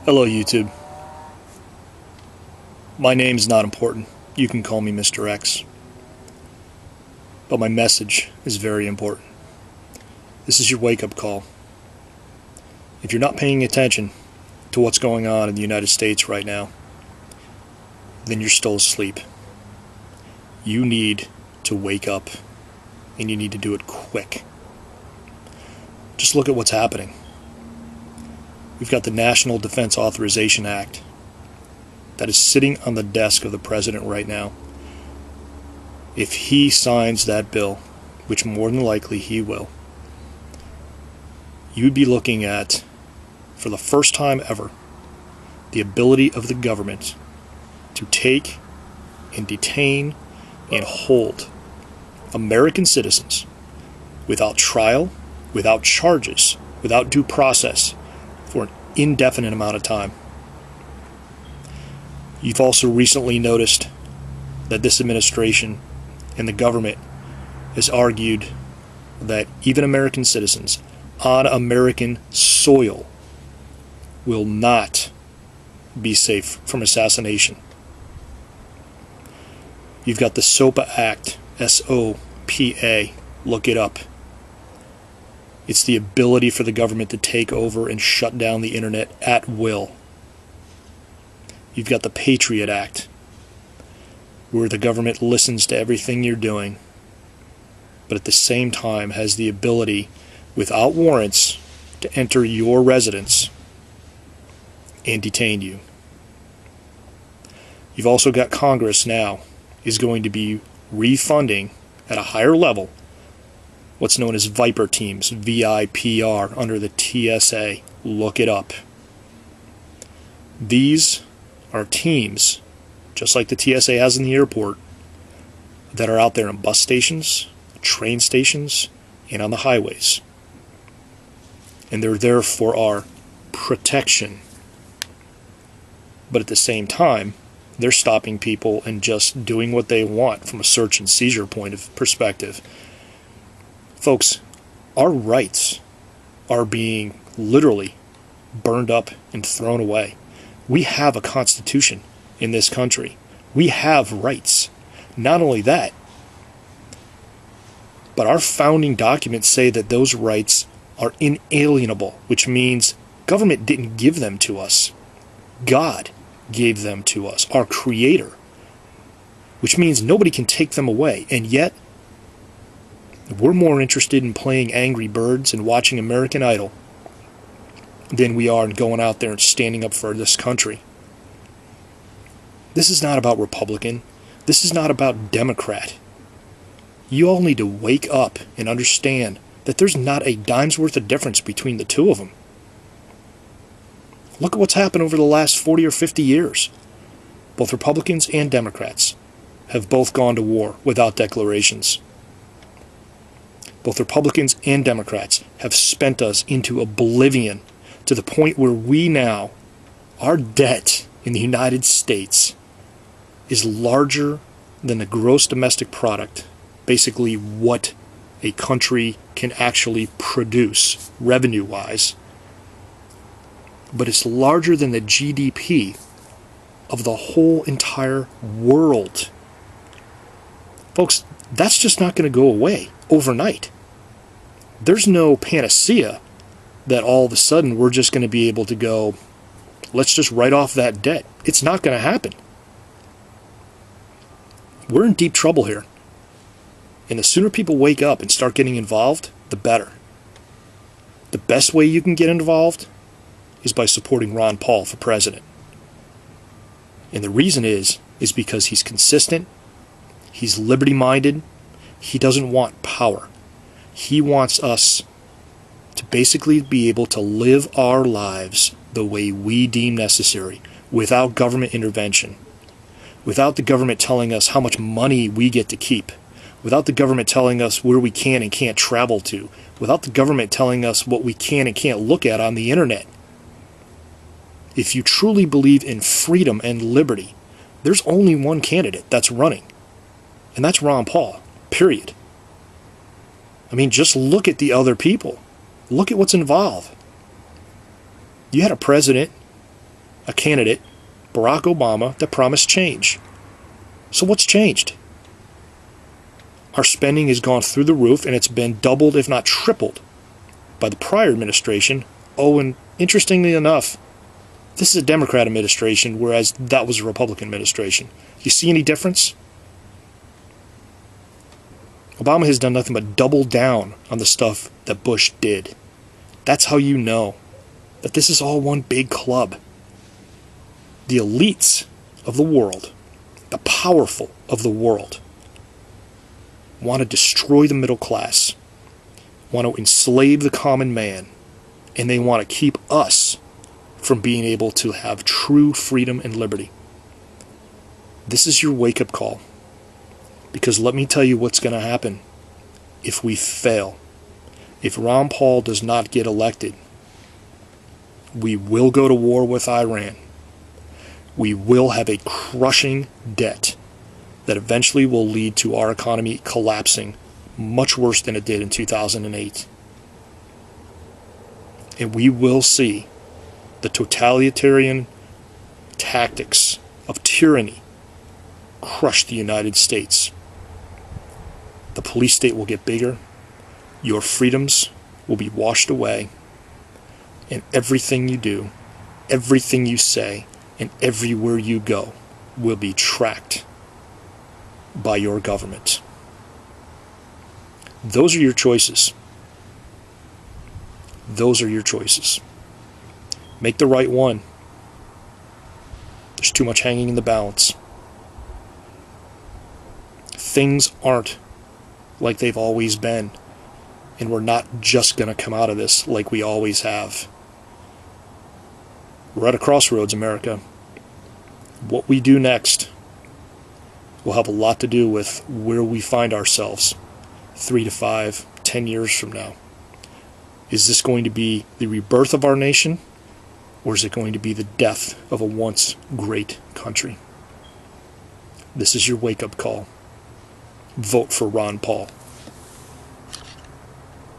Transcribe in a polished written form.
Hello YouTube. My name's not important. You can call me Mr. X. But my message is very important. This is your wake-up call. If you're not paying attention to what's going on in the United States right now, then you're still asleep. You need to wake up, and you need to do it quick. Just look at what's happening. We've got the National Defense Authorization Act that is sitting on the desk of the president right now. If he signs that bill, which more than likely he will, you'd be looking at, for the first time ever, the ability of the government to take and detain and hold American citizens without trial, without charges, without due process, for an indefinite amount of time. You've also recently noticed that this administration and the government has argued that even American citizens on American soil will not be safe from assassination. You've got the SOPA Act, S-O-P-A, look it up. It's the ability for the government to take over and shut down the internet at will. You've got the Patriot Act, where the government listens to everything you're doing, but at the same time has the ability, without warrants, to enter your residence and detain you. You've also got Congress now is going to be refunding at a higher level what's known as Viper teams, V-I-P-R, under the TSA. Look it up. These are teams, just like the TSA has in the airport, that are out there in bus stations, train stations, and on the highways. And they're there for our protection. But at the same time, they're stopping people and just doing what they want from a search and seizure point of perspective. Folks, our rights are being literally burned up and thrown away. We have a constitution in this country. We have rights. Not only that, but our founding documents say that those rights are inalienable, which means government didn't give them to us. God gave them to us, our Creator, which means nobody can take them away. And yet, we're more interested in playing Angry Birds and watching American Idol than we are in going out there and standing up for this country. This is not about Republican. This is not about Democrat. You all need to wake up and understand that there's not a dime's worth of difference between the two of them. Look at what's happened over the last 40 or 50 years. Both Republicans and Democrats have both gone to war without declarations. Both Republicans and Democrats have spent us into oblivion to the point where we now, our debt in the United States is larger than the gross domestic product, basically what a country can actually produce revenue-wise. But it's larger than the GDP of the whole entire world. Folks, that's just not going to go away overnight. There's no panacea that all of a sudden we're just going to be able to go, let's just write off that debt. It's not going to happen. We're in deep trouble here. And the sooner people wake up and start getting involved, the better. The best way you can get involved is by supporting Ron Paul for president. And the reason is because he's consistent, he's liberty-minded, he doesn't want power. He wants us to basically be able to live our lives the way we deem necessary, without government intervention, without the government telling us how much money we get to keep, without the government telling us where we can and can't travel to, without the government telling us what we can and can't look at on the internet. If you truly believe in freedom and liberty, there's only one candidate that's running, and that's Ron Paul, period. I mean, just look at the other people. Look at what's involved. You had a president a candidate, Barack Obama, that promised change. So what's changed? Our spending has gone through the roof, and it's been doubled, if not tripled, by the prior administration. Oh, and interestingly enough, this is a Democrat administration, whereas that was a Republican administration. You see any difference? Obama has done nothing but double down on the stuff that Bush did. That's how you know that this is all one big club. The elites of the world, the powerful of the world, want to destroy the middle class, want to enslave the common man, and they want to keep us from being able to have true freedom and liberty. This is your wake-up call. Because let me tell you what's going to happen if we fail. If Ron Paul does not get elected, we will go to war with Iran. We will have a crushing debt that eventually will lead to our economy collapsing much worse than it did in 2008. And we will see the totalitarian tactics of tyranny crush the United States. The police state will get bigger, your freedoms will be washed away, and everything you do, everything you say, and everywhere you go will be tracked by your government. Those are your choices. Those are your choices. Make the right one. There's too much hanging in the balance. Things aren't like they've always been, and we're not just going to come out of this like we always have. We're at a crossroads, America. What we do next will have a lot to do with where we find ourselves 3 to 5, 10 years from now. Is this going to be the rebirth of our nation, or is it going to be the death of a once great country? This is your wake-up call. Vote for Ron Paul.